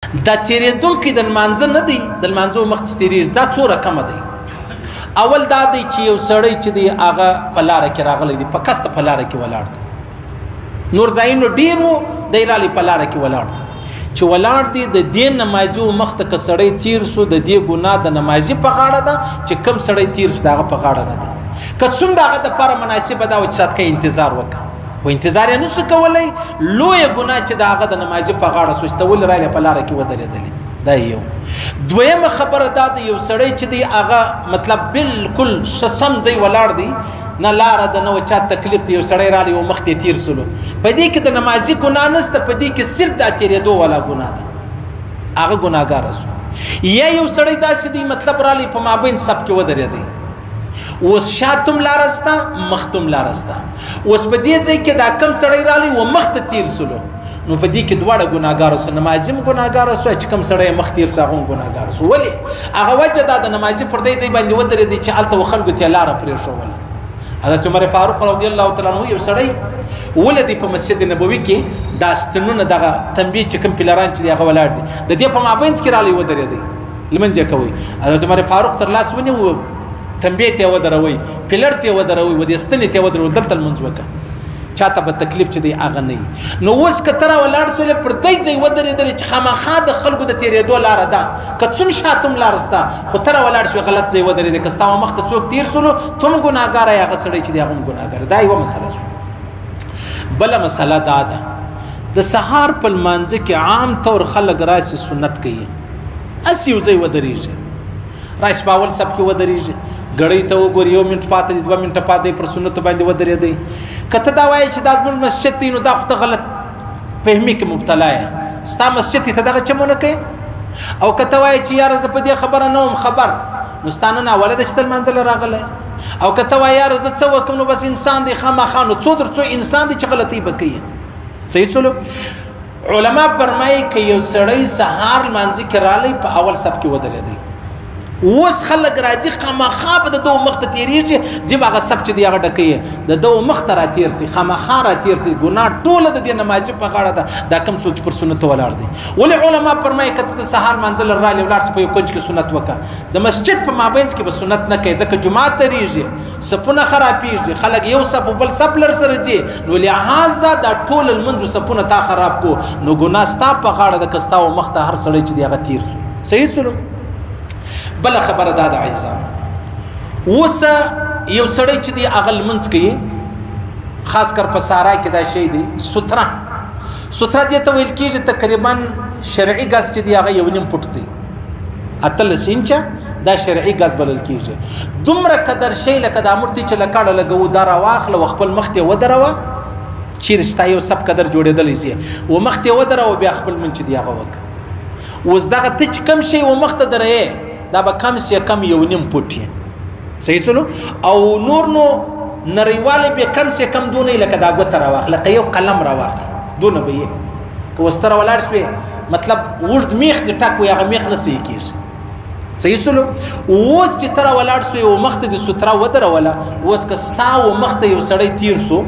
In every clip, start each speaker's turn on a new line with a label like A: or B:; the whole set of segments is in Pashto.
A: دا تیریدونکي د لمانځه نه دی، د لمانځه مخ ته تیریږي، دا څو رقمه دی. اول دا دی چې یو سړی چې دی هغه په لاره کې راغلی دی، په کسته په لاره کې ولاړ دی. نور ځایونه ډېر وو، دی رالی په لاره کې ولاړ دی. چې ولاړ دی د دې نمازي مخ ته که سړی تیر سو، د دې ګناه د نمازي په غاړه ده، چې کم سړی تیر سو د هغه په غاړه نه ده. که څوم د هغه دپاره مناسبه ده چې صدقه انتظار وکړه، خو انتظار یې نسو کولی. لویه ګناه چې د هغه د نمازي په غاړه سو چې ته ولې راغلی په لاره کې ودرېدلې، دا یو. دویمه خبره دا د یو سړی چې دی هغه مطلب بالکل ښه سم ځای ولاړ دی، نه لاره ده نه چا تکلیف دی، یو سړی رالی او مخ ته تیر سلو، په دې کې د نمازي ګناه نشته، په دې کې صرف دا تېرېدو والا ګناه ده، هغه ګناهګاره سو. یا یو سړی داسې دی مطلب رالی په مابین سب کې ودرېدی، اوس شاتم لارسته مختم لارسته، اوس په دې ځای کې دا کم سړی رالی و مخ ته تیر سلو، نو په دې کې دواړه ګناهګار سو، نمازي هم ګناهګار سو، چې کم سړی مخ تیر سو هغه هم ګناهګار سو. ولې؟ هغه وجه دا د نمازي پر دې ځای باندې ودرېدی چې هلته و خلکو ته یې لاره پرېښوله. حضرت عمر فاروق رضی الله تعالی عنه یو سړی ولدی په مسجد نبوي کې دا ستنونه دغه تنبیه چې کوم پلران چې هغه ولاړ دي د دې په مابین کې رالی ودرېدی لمنځ کوي. حضرت عمر فاروق تر لاس ونیو، تنبیه ته ودروي، پلر ته ودروي، و دې ستنې ته ودروي، دلته لمنځ وکړه، چاته به تکلیف چې دی هغه نه وي. نو اوس که ته راولاړ سولې پر دې ځای ودرېدلې چې خامخا د خلکو د تېرېدو لاره ده، که څوم شاتم لاره سته، خو ته راولاړ شوې غلط ځای ودرېدې، که ستا مخ ته څوک تېر سولو ته هم ګناهګار یې، هغه سړی چې دی هغه هم ګناهګار. دا یوه مسله شوه. بله مسله دا ده، د سهار په لمانځه کې عام طور خلک راسي سنت کوي، هسې یو ځای ودرېږي، راشي په اول سب کې ودرېږي، ګړۍ ته وګوري 1 منټ پاته دی، 2 منټه پاته دی، پر سنتو باندې ودرېدی. که ته دا وایې چې دا زموږ مسجد دی، نو دا خو ته غلط فهمي کې مبتلا یې، ستا مسجد دی ته دغه چمونه کوې. او که ته وایې چې یاره زه په دې خبره نه وم خبر، نو ستا نه ناوله ده چې ته لمانځله راغلی. او که ته وایې یاره زه څه وکړم، نو بس انسان دی خامخا، نو څو در څو انسان دی چې غلطۍ به کوي. صحیح سلو. علما فرمایي که یو سړی سهار لمانځه کې رالی په اول سب کې ودرېدی، اوس خلک راځي خامخا به د دو مخ ته تېرېږي، جب هغه سب چې دی هغه ډکوي، د دو مخ ته راتېر سي، خامخا راتېر سي، ګناه ټوله د دې نمازي په غاړه ده، دا کم څوک چې پر سنت ولاړ دی. ولې علما فرمایي که ته د سهار منځله رالی ولاړ سه په یو کنج کې سنت وکړه، د مسجد په مابینځ کې به سنت نه کوي، ځکه جومات درېږي، صفونه خرابېږي، خلک یو صف بل صف لر سره ځي، نو لهذا دا ټول لمونځو صفونه تا خراب کو، نو ګناه ستا په غاړه ده، که ستا و مخ ته هر سړی چې دی هغه تېر سو. صحیح سلو. بله خبره دا د عزیزانو، اوس یو سړی چې دی هغه لمونځ کوي، خاص کر په سارا کې دا شی دی ستره. ستره دې ته ویل کېږي تقریبا شرعي ګز چې دی هغه 1.5 فوټ دی، 18 انچه، دا شرعي ګز بلل کېږي. دومره قدر شی لکه دا مورتي چې لکاړه لګو، دا راواخله و خپل مخ ته ودروه، چیرې ستا یو سب قدر جوړېدلی سي، و مخ ته ودروه، بیا خپل لمونځ چې دی هغه وکړه. اوس دغه ته چې کوم شی و مخ ته درې، دا به کم سے کم 1.5 فوټ یې. صحیح سلو. او نور نو نړیواله به کم سے کم دونه لکه دا ګوته راواخله، لکه یو قلم راواخله، دونه به یې که وستره ولاړ شوې، مطلب اوږد میخ دې ټک وي، هغه میخ نه صحیح کېږي. صحیح سلو. اوس چې ته راولاړ سوې و مخ ته دې ستره ودروله، اوس که ستا و مخ ته یو سړی تیر سو،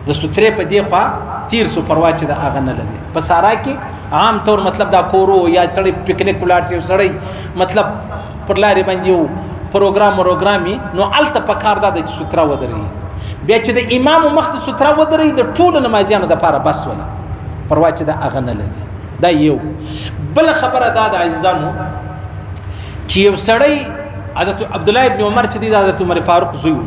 A: د سترې په دې خوا تیر سو، پروا چې د هغه نه لري. په سارا کې عام طور مطلب دا کورو یا سړی پکنیک ولاړ شي، سړی مطلب پر لارې باندې یو پروګرامي، نو هلته پکار دا ده چې ستره ودرېږي. بیا چې د امام مخ ته ستره ودرېږي، د ټولو نمازیانو دپاره بس وله، پروا چې د هغه نه لري. دا یو. بله خبره دا د عزیزانو چې یو سړی حضرت عبدالله ابن عمر چې دی د حضرت عمر فاروق زوی و،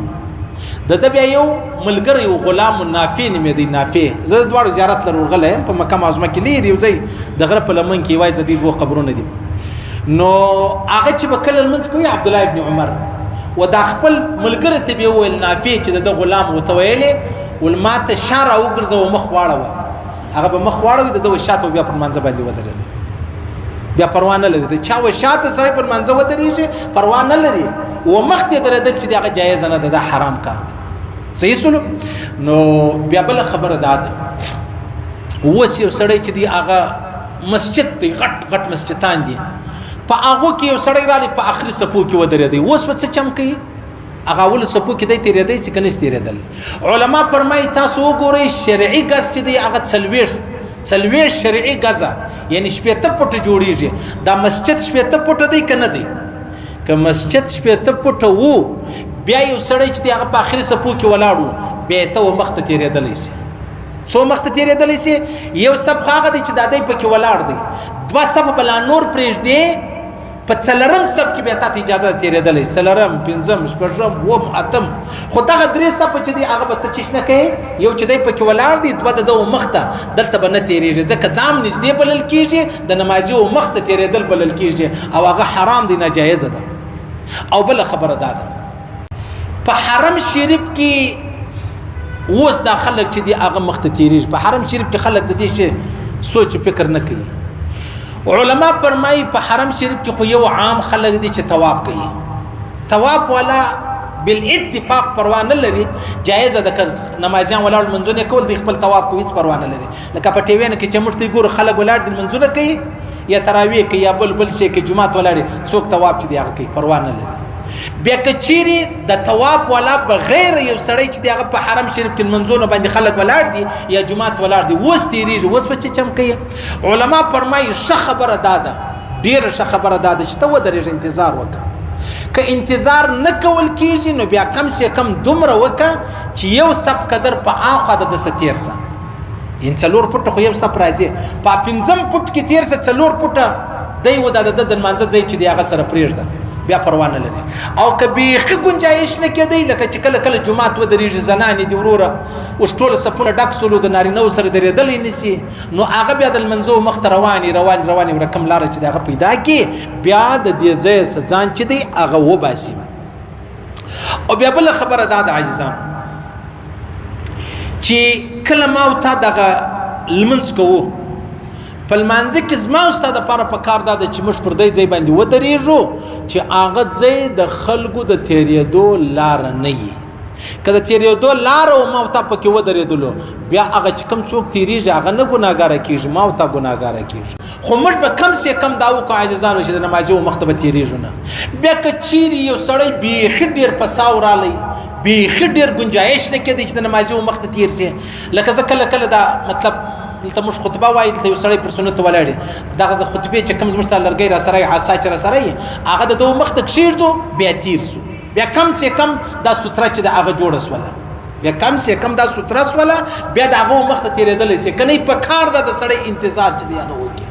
A: د ده بیا یو ملګری و غلام نافع نومېدی. نافع زه د دواړو زیارت لر ورغلی یم، په مکه معظمه کې لرې یو ځای د غره په لمن کې یوازې د دې 2 قبرونه دي. نو هغه چې به کله لمونځ کوي عبدالله ابن عمر، و دا خپل ملګري ته به یې وویل، نافع چې د ده غلام ورته ویلې، ول ما ته شا راوګرځه و مخ واړوه، هغه به مخ واړوي، د ده و شاته بیا پر منځه باندې ودرېدی، بیا پروا نه لري، د چا و شاته سړی پر منځه ودرېږي پروا نه لري، و مخ ته درېدل چې د هغه جایزه نه ده، دا حرام کار دی. صحیح سلو. نو بیا بله خبره دا ده، اوس یو سړی چې دی هغه مسجد دی، غټ غټ مسجدان دي، په هغو کې یو سړی رالی په آخري صفو کې ودرېدی، اوس به څه چم کوي؟ هغه اول صفو کې دی تېرېدی سي که نشي تېرېدلی. علما فرمایي تاسو وګورئ شرعي ګز چې دی هغه 40 40 شرعي غزا یعنی 70 فوټه جوړیږي دا مسجد 70 فوټه دی کنه دی که مسجد 70 فوټه وو بیا یو سړی چې هغه په اخري صفو کې ولاړو بیا ته مخته تیرېدلی سي څو مخته تیرېدلی سي یو صف هغه دی چې د دې پکې ولاړ دی 2 صف بلا نور پرېږدي په څلرم صف کې بیا ته اجازه تیرېدلی څلرم پنځم شپږم اووم اتم خو دغه 3 صف چې دی هغه به ته چیش نه کوي یو چې دی پکې ولاړ دی 2 د مخته دلته به نه تیرېږي ځکه دام نږدې بلل کېږي د نمازي او مخته تیرېدل بلل کېږي او هغه حرام دی ناجایزه ده او بل خبره ده په حرم شریف کې اوس دا خلک چې دی هغه مخته تیریږي په حرم شریف کې خلک د دې شي سوچ فکر نه کوي علما فرمایي په حرم شریف کې خو یو عام خلک دي چې طواف کوي طواف ولا بالاتفاق پروا نه لري جایزه ده نمازیان ولاړ منځونه کول د خپل طواف کوي هیڅ پروا نه لري لکه په ټي وي کې چې مشتي ګور خلک ولاړ دي منځونه کوي یا تراویح کوي یا بل شي کې جمعه ولاړ څوک طواف چې دی هغه کوي پروا نه لري بیا کچيري د طواف ولا بغیر یو سړی چې دغه په حرم شریف کې منځونه باندې خلک ولاړ دي یا جمعات ولاړ دي وس تیریږي وس په چم کوي علما فرمایي ش خبره داده ډیره ش خبره داده چې ته ودرېږ انتظار وکړه که انتظار نه کول کیږي نو بیا کم سے کم دومره وکړه چې یو سب قدر په اخا د ستیر سه ان څلور پټ خو یو سب راځي په 5 پټ کې تیر سه څلور پټ دی و د منځ ځای چې دی هغه سره پریږده بیا پروا نه لري او کبي خ گنجائش نه کېدی لکه چې کله کله جمعات و درېږي زنانې دی وروره اوس ټول سپونه ډک سولو د نارینه سره درېدلی نسی نو هغه بیا د منځو مخ ته رواني ورکم لار چې هغه پیدا کی بیا د دې ځای سزان چې دی هغه و باسي او بیا بل خبره ده د عاجزان چې کله ما او تا دغه لمنځ کوو په لمانځه کې زما استاد لپاره په کار ده چې موږ پر دې ځای باندې ودرېږو چې هغه ځای د خلکو د تیرېدو لار نه وي که د تیرېدو لار او ما ته پکې ودرېدلو بیا هغه چې کم څوک تیریږي هغه نه ګناهګاره کېږي ما ته ګناهګاره کېږي خو موږ به کم سے کم دا وکړو عاجزانو چې د نمازي و مخته به تیریږو نه بیا که چیرې یو سړی بیخي ډېر پساو رالی بیخي ډېر گنجایش نه کېدی چې د نمازي و مخته تیر سي لکه زه کله کله دا مطلب دلته موږ خطبه وایي دلته یو سړی پر سنت ولاړ دغه د خطبې چې کوم زموږ سره لرګی را سره عصا چې را سره هغه د دوه مخته کښېږدو بیا تیر سو بیا کم سے کم دا ستره چې د هغه جوړه سوله بیا کم سے کم دا ستره سوله بیا د هغه مخته تیرېدلی سي که نه په کار ده د سړی انتظار چې دی هغه وکړي